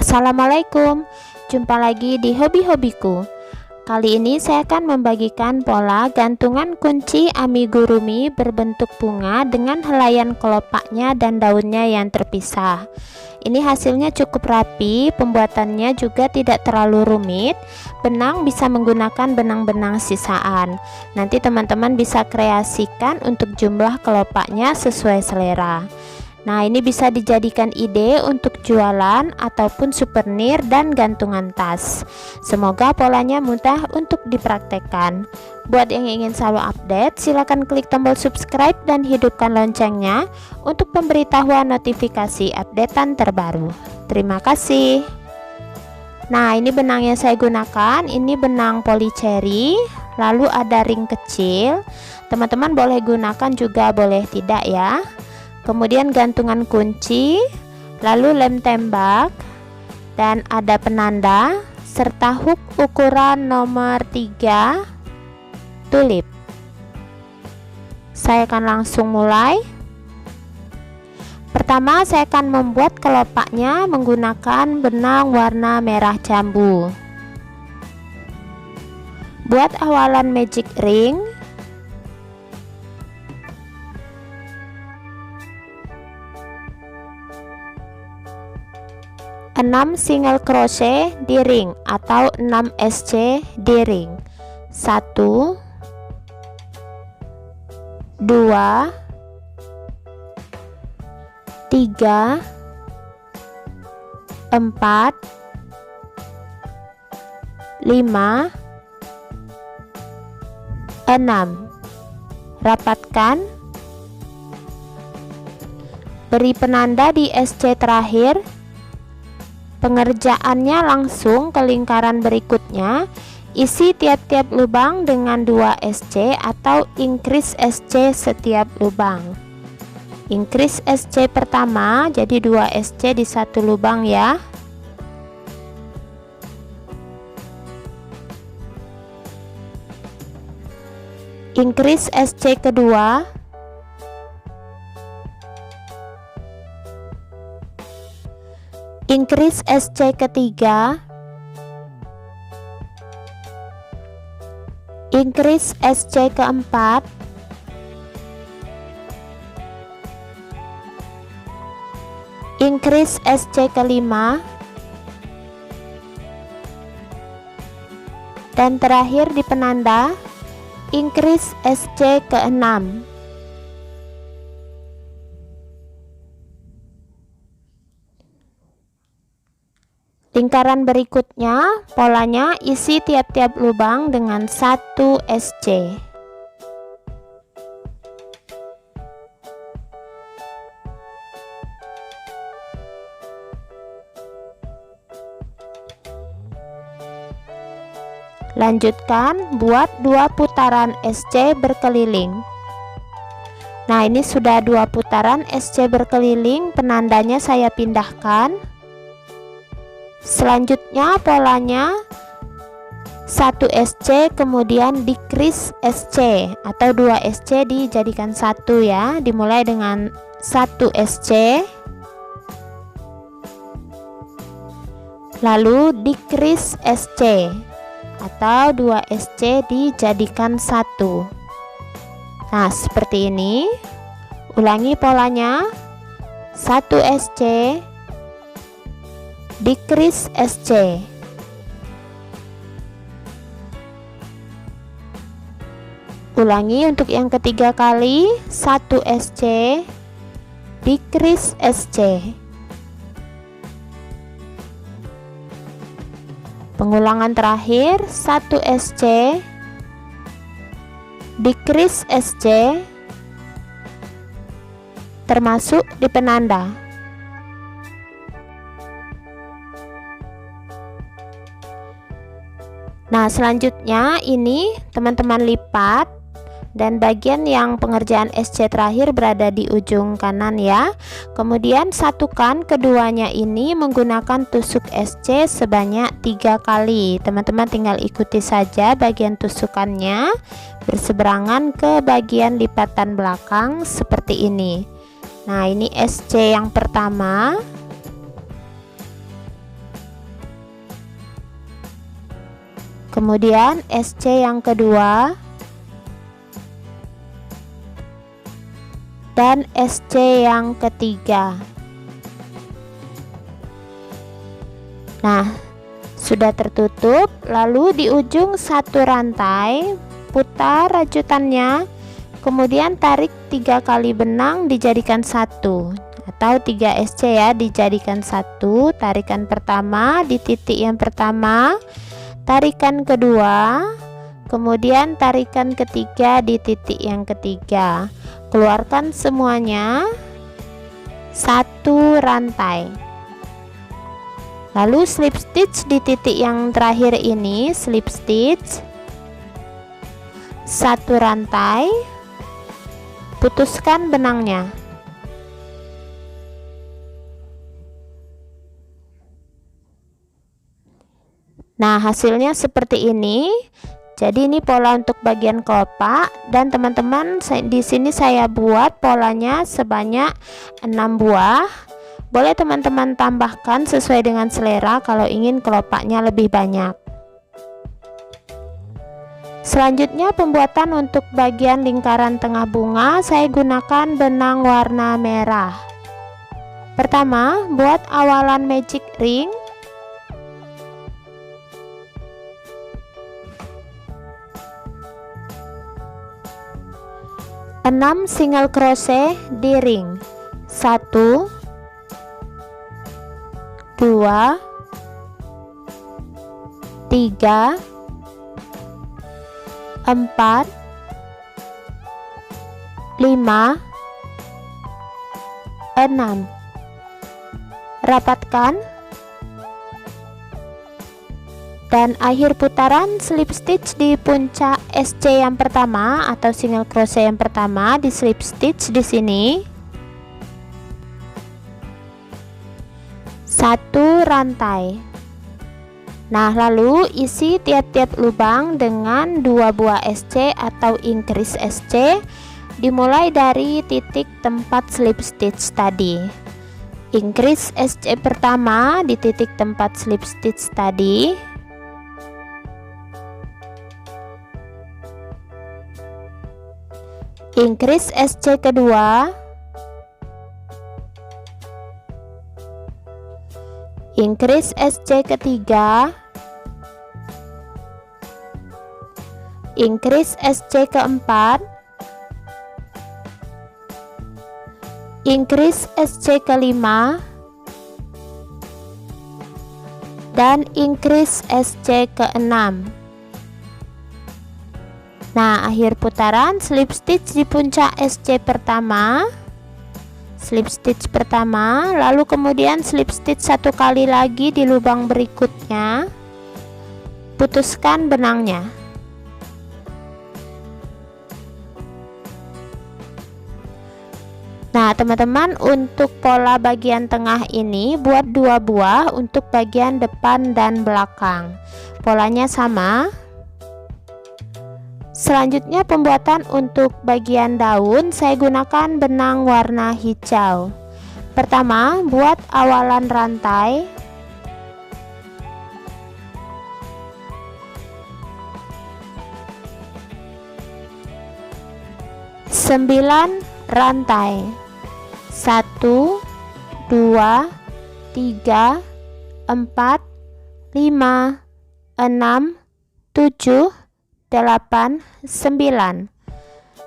Assalamualaikum, jumpa lagi di hobi-hobiku. Kali ini saya akan membagikan pola gantungan kunci amigurumi berbentuk bunga dengan helaian kelopaknya dan daunnya yang terpisah. Ini hasilnya cukup rapi, pembuatannya juga tidak terlalu rumit. Benang bisa menggunakan benang-benang sisaan. Nanti teman-teman bisa kreasikan untuk jumlah kelopaknya sesuai selera. Nah, ini bisa dijadikan ide untuk jualan ataupun souvenir dan gantungan tas. Semoga polanya mudah untuk dipraktekkan. Buat yang ingin selalu update, silakan klik tombol subscribe dan hidupkan loncengnya untuk pemberitahuan notifikasi updatean terbaru. Terima kasih. Nah, ini benang yang saya gunakan, ini benang polycherry, lalu ada ring kecil. Teman-teman boleh gunakan juga boleh tidak ya. Kemudian gantungan kunci, lalu lem tembak, dan ada penanda, serta hook ukuran nomor 3 tulip. Saya akan langsung mulai. Pertama, saya akan membuat kelopaknya menggunakan benang warna merah jambu. Buat awalan magic ring, enam single crochet di ring atau 6 SC di ring. 1 2 3 4 5 6. Rapatkan, beri penanda di SC terakhir. Pengerjaannya langsung ke lingkaran berikutnya. Isi tiap-tiap lubang dengan 2 SC atau increase SC setiap lubang. Increase SC pertama jadi 2 SC di satu lubang ya. Increase SC kedua, increase SC ketiga, increase SC keempat, increase SC kelima, dan terakhir di penanda increase SC keenam. Lingkaran berikutnya, polanya isi tiap-tiap lubang dengan 1 SC. Lanjutkan buat 2 putaran SC berkeliling. Nah, ini sudah 2 putaran SC berkeliling, penandanya saya pindahkan. Selanjutnya polanya 1 SC kemudian decrease SC atau 2 SC dijadikan 1 ya. Dimulai dengan 1 SC, lalu decrease SC atau 2 SC dijadikan 1. Nah, seperti ini. Ulangi polanya. 1 SC, decrease SC, ulangi untuk yang ketiga kali. 1 SC, decrease SC. Pengulangan terakhir, 1 SC, decrease SC, termasuk di penanda. Nah, selanjutnya ini teman-teman lipat, dan bagian yang pengerjaan SC terakhir berada di ujung kanan ya. Kemudian satukan keduanya ini menggunakan tusuk SC sebanyak 3 kali. Teman-teman tinggal ikuti saja bagian tusukannya berseberangan ke bagian lipatan belakang seperti ini. Nah, ini SC yang pertama. kemudian SC yang kedua, dan SC yang ketiga. Nah, sudah tertutup. Lalu di ujung satu rantai putar rajutannya, kemudian tarik 3 kali benang dijadikan satu, atau 3 SC ya, dijadikan satu. Tarikan pertama di titik yang pertama, tarikan kedua, kemudian tarikan ketiga di titik yang ketiga. Keluarkan semuanya satu rantai. Lalu slip stitch di titik yang terakhir ini, slip stitch satu rantai, putuskan benangnya. Nah, hasilnya seperti ini. Jadi ini pola untuk bagian kelopak, dan teman-teman di sini saya buat polanya sebanyak 6 buah. Boleh teman-teman tambahkan sesuai dengan selera kalau ingin kelopaknya lebih banyak. Selanjutnya pembuatan untuk bagian lingkaran tengah bunga, saya gunakan benang warna merah. Pertama, buat awalan magic ring. Enam single crochet di ring. 1, 2, 3, 4, 5, 6. Rapatkan, dan akhir putaran slip stitch di puncak SC yang pertama atau single crochet yang pertama, di slip stitch di sini. Satu rantai. Nah, lalu isi tiap-tiap lubang dengan 2 buah SC atau increase SC, dimulai dari titik tempat slip stitch tadi. Increase SC pertama di titik tempat slip stitch tadi. Increase SC kedua. Increase SC ketiga, increase SC keempat, increase SC kelima, dan increase SC keenam. Nah, akhir putaran slip stitch di puncak SC pertama, slip stitch pertama, lalu kemudian slip stitch 1 kali lagi di lubang berikutnya, putuskan benangnya. Nah, teman-teman, untuk pola bagian tengah ini buat 2 buah untuk bagian depan dan belakang. Polanya sama. Selanjutnya pembuatan untuk bagian daun, saya gunakan benang warna hijau. Pertama, buat awalan rantai. Sembilan rantai. 1, 2, 3, 4, 5, 6, 7, 8, 9.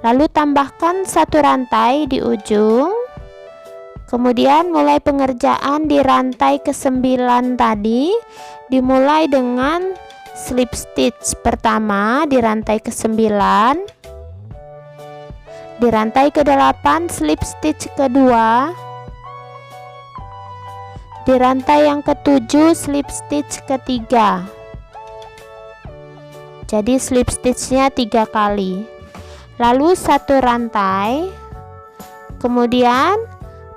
Lalu tambahkan 1 rantai di ujung, kemudian mulai pengerjaan di rantai ke-9 tadi, dimulai dengan slip stitch pertama di rantai ke-9, di rantai ke-8 slip stitch kedua, di rantai yang ke-7 slip stitch ketiga. Jadi slip stitchnya 3 kali, lalu 1 rantai, kemudian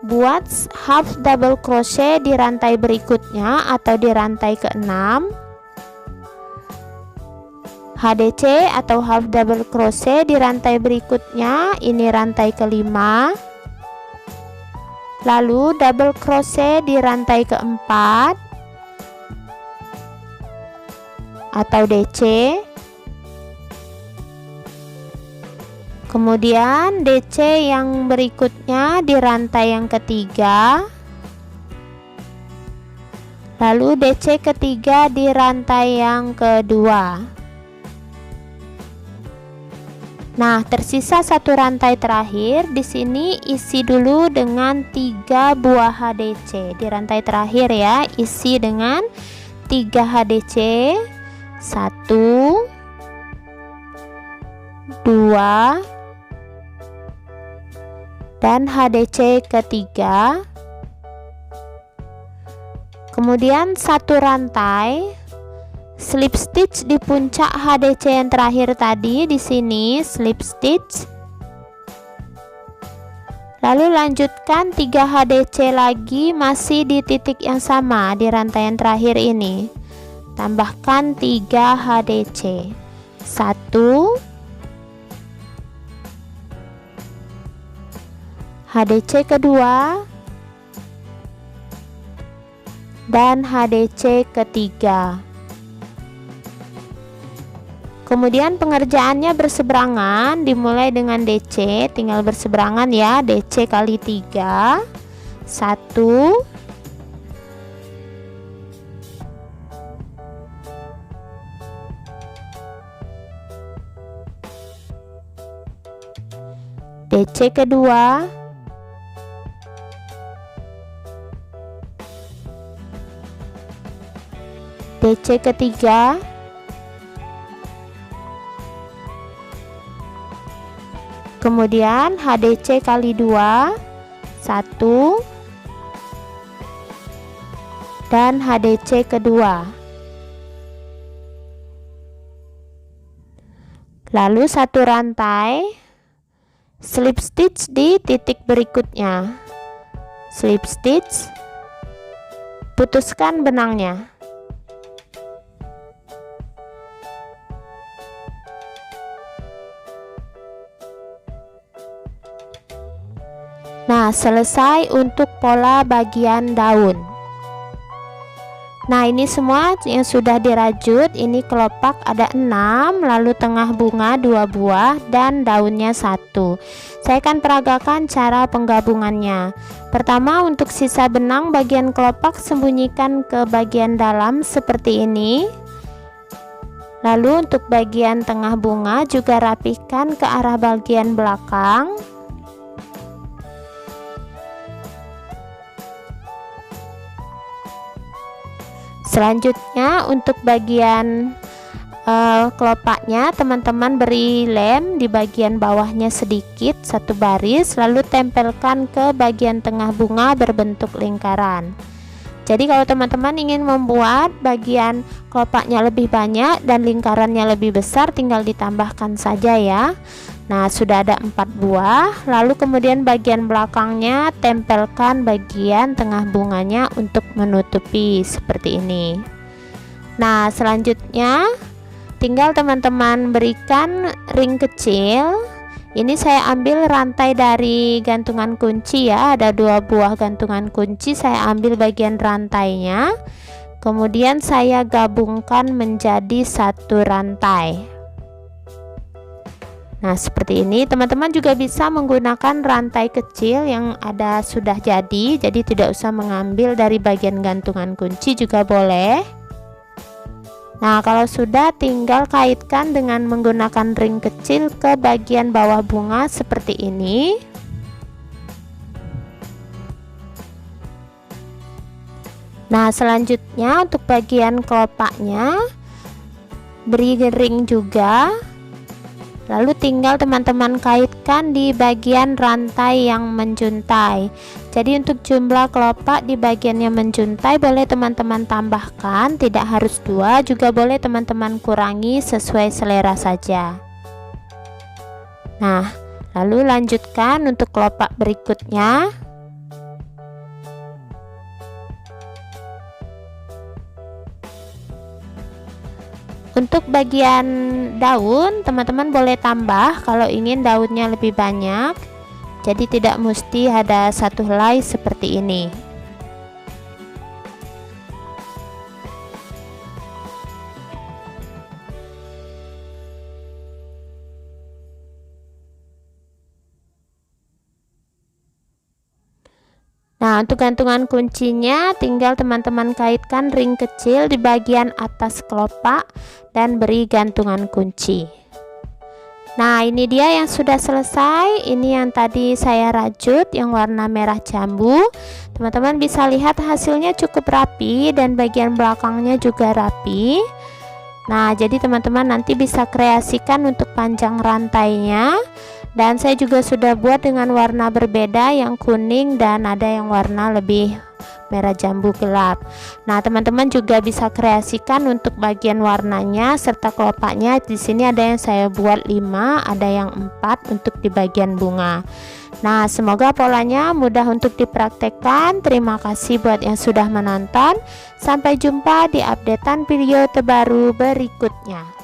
buat half double crochet di rantai berikutnya atau di rantai ke-6, HDC atau half double crochet di rantai berikutnya, ini rantai ke-5, lalu double crochet di rantai ke-4, atau DC. Kemudian DC yang berikutnya di rantai yang ketiga. Lalu DC ketiga di rantai yang kedua. Nah, tersisa satu rantai terakhir. Di sini isi dulu dengan 3 buah HDC. Di rantai terakhir ya, isi dengan 3 HDC. 1 2 dan HDC ketiga. Kemudian satu rantai slip stitch di puncak HDC yang terakhir tadi. Di sini slip stitch, lalu lanjutkan 3 HDC lagi masih di titik yang sama di rantai yang terakhir ini. Tambahkan 3 HDC. 1 HDC kedua dan HDC ketiga. Kemudian pengerjaannya berseberangan, dimulai dengan DC, tinggal berseberangan ya, DC kali 3. 1 DC kedua, DC ketiga, kemudian HDC kali 2, 1 dan HDC kedua. Lalu satu rantai slip stitch di titik berikutnya. Slip stitch, putuskan benangnya. Nah, selesai untuk pola bagian daun. Nah, ini semua yang sudah dirajut. Ini kelopak ada 6, lalu tengah bunga 2 buah dan daunnya 1. Saya akan peragakan cara penggabungannya. Pertama, untuk sisa benang bagian kelopak sembunyikan ke bagian dalam seperti ini. Lalu untuk bagian tengah bunga juga rapihkan ke arah bagian belakang. Selanjutnya untuk bagian kelopaknya teman-teman beri lem di bagian bawahnya sedikit, 1 baris, lalu tempelkan ke bagian tengah bunga berbentuk lingkaran. Jadi kalau teman-teman ingin membuat bagian kelopaknya lebih banyak dan lingkarannya lebih besar, tinggal ditambahkan saja ya. Nah, sudah ada 4 buah. Lalu kemudian bagian belakangnya tempelkan bagian tengah bunganya untuk menutupi seperti ini. Nah, selanjutnya tinggal teman-teman berikan ring kecil. Ini saya ambil rantai dari gantungan kunci ya, ada 2 buah gantungan kunci. Saya ambil bagian rantainya, kemudian saya gabungkan menjadi 1 rantai. Nah, seperti ini. Teman-teman juga bisa menggunakan rantai kecil yang ada sudah jadi tidak usah mengambil dari bagian gantungan kunci juga boleh. Nah, kalau sudah tinggal kaitkan dengan menggunakan ring kecil ke bagian bawah bunga seperti ini. Nah, selanjutnya untuk bagian kelopaknya beri ring juga. Lalu tinggal teman-teman kaitkan di bagian rantai yang menjuntai. Jadi untuk jumlah kelopak di bagian yang menjuntai boleh teman-teman tambahkan, tidak harus 2, juga boleh teman-teman kurangi sesuai selera saja. Nah, lalu lanjutkan untuk kelopak berikutnya. Untuk bagian daun teman-teman boleh tambah kalau ingin daunnya lebih banyak, jadi tidak mesti ada 1 helai seperti ini. Nah, untuk gantungan kuncinya tinggal teman-teman kaitkan ring kecil di bagian atas kelopak dan beri gantungan kunci. Nah, ini dia yang sudah selesai. Ini yang tadi saya rajut yang warna merah jambu. Teman-teman bisa lihat hasilnya cukup rapi dan bagian belakangnya juga rapi. Nah, jadi teman-teman nanti bisa kreasikan untuk panjang rantainya. Dan saya juga sudah buat dengan warna berbeda, yang kuning dan ada yang warna lebih merah jambu gelap. Nah, teman-teman juga bisa kreasikan untuk bagian warnanya serta kelopaknya. Di sini ada yang saya buat 5, ada yang 4 untuk di bagian bunga. Nah, semoga polanya mudah untuk dipraktekkan. Terima kasih buat yang sudah menonton. Sampai jumpa di updatean video terbaru berikutnya.